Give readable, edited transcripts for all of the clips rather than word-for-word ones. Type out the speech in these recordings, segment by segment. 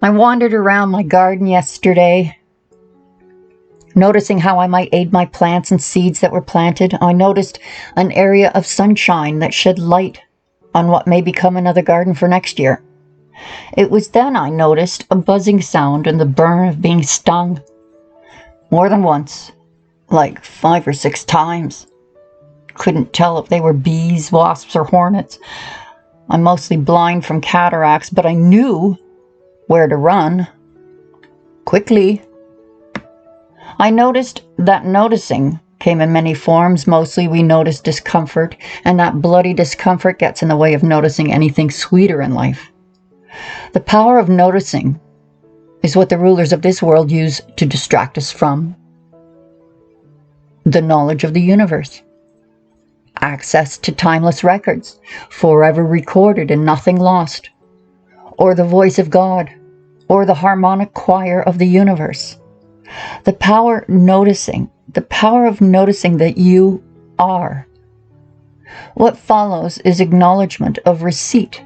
I wandered around my garden yesterday, noticing how I might aid my plants and seeds that were planted. I noticed an area of sunshine that shed light on what may become another garden for next year. It was then I noticed a buzzing sound and the burn of being stung. More than once, like 5 or 6 times. Couldn't tell if they were bees, wasps, or hornets. I'm mostly blind from cataracts, but I knew where to run. Quickly. I noticed that noticing came in many forms. Mostly we notice discomfort, and that bloody discomfort gets in the way of noticing anything sweeter in life. The power of noticing is what the rulers of this world use to distract us from the knowledge of the universe. Access to timeless records, forever recorded and nothing lost, or the voice of God, or the harmonic choir of the universe. The power of noticing that you are. What follows is acknowledgement of receipt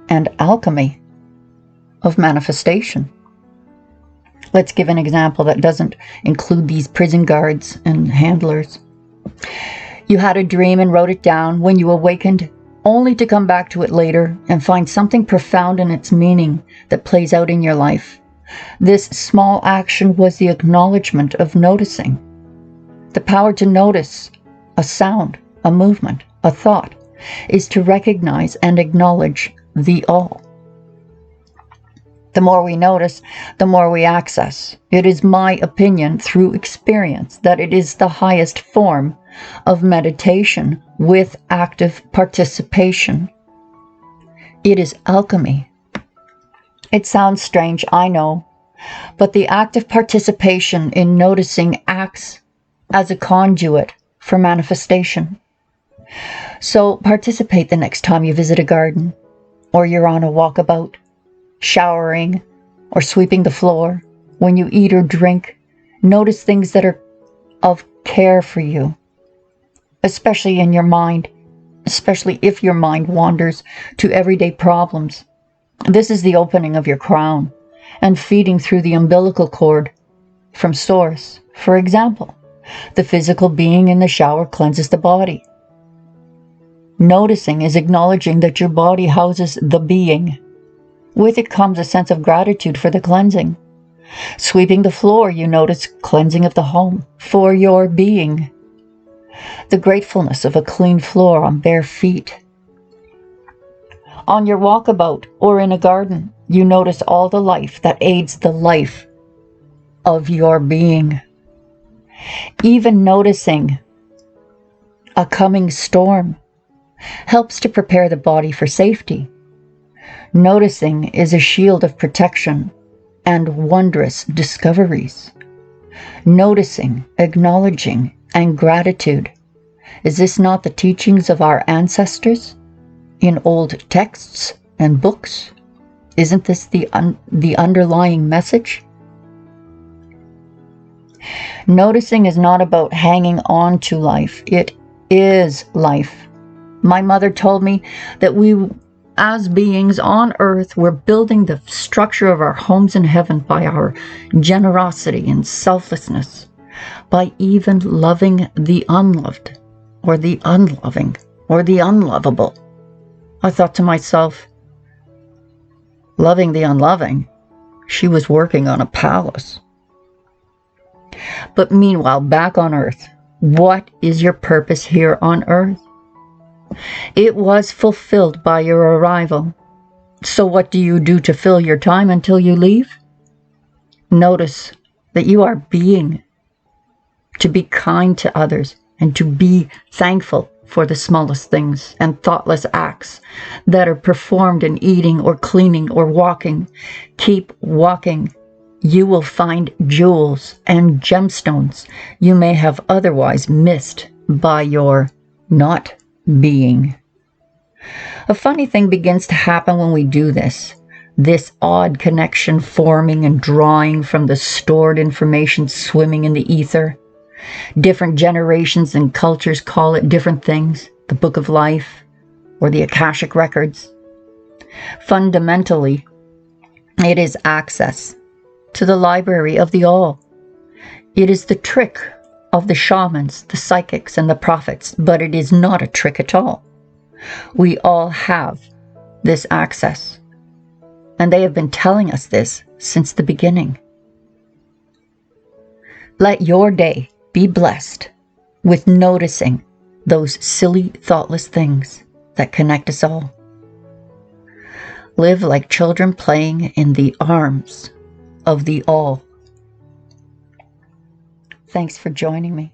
and alchemy of manifestation. Let's give an example that doesn't include these prison guards and handlers. You had a dream and wrote it down. When you awakened, only to come back to it later and find something profound in its meaning that plays out in your life. This small action was the acknowledgement of noticing. The power to notice a sound, a movement, a thought, is to recognize and acknowledge the all. The more we notice, the more we access. It is my opinion through experience that it is the highest form of meditation with active participation. It is alchemy. It sounds strange, I know, but the active participation in noticing acts as a conduit for manifestation. So participate the next time you visit a garden, or you're on a walkabout, showering, or sweeping the floor. When you eat or drink, notice things that are of care for you, especially in your mind, especially if your mind wanders to everyday problems. This is the opening of your crown and feeding through the umbilical cord from source. For example, the physical being in the shower cleanses the body. Noticing is acknowledging that your body houses the being. With it comes a sense of gratitude for the cleansing. Sweeping the floor, you notice cleansing of the home for your being. The gratefulness of a clean floor on bare feet. On your walkabout or in a garden, you notice all the life that aids the life of your being. Even noticing a coming storm helps to prepare the body for safety. Noticing is a shield of protection and wondrous discoveries. Noticing, acknowledging, and gratitude. Is this not the teachings of our ancestors in old texts and books? Isn't this the underlying message? Noticing is not about hanging on to life. It is life. My mother told me that we, as beings on earth, we're building the structure of our homes in heaven by our generosity and selflessness, by even loving the unloved, or the unloving, or the unlovable. I thought to myself, loving the unloving, she was working on a palace. But meanwhile, back on earth, what is your purpose here on earth? It was fulfilled by your arrival. So what do you do to fill your time until you leave? Notice that you are being, to be kind to others and to be thankful for the smallest things and thoughtless acts that are performed in eating or cleaning or walking. Keep walking. You will find jewels and gemstones you may have otherwise missed by your not being. A funny thing begins to happen when we do this. This odd connection forming and drawing from the stored information swimming in the ether. Different generations and cultures call it different things, the Book of Life or the Akashic Records. Fundamentally, It is access to the library of the all. It is the trick of the shamans, the psychics, and the prophets, but it is not a trick at all. We all have this access, and they have been telling us this since the beginning. Let your day be blessed with noticing those silly, thoughtless things that connect us all. Live like children playing in the arms of the all. Thanks for joining me.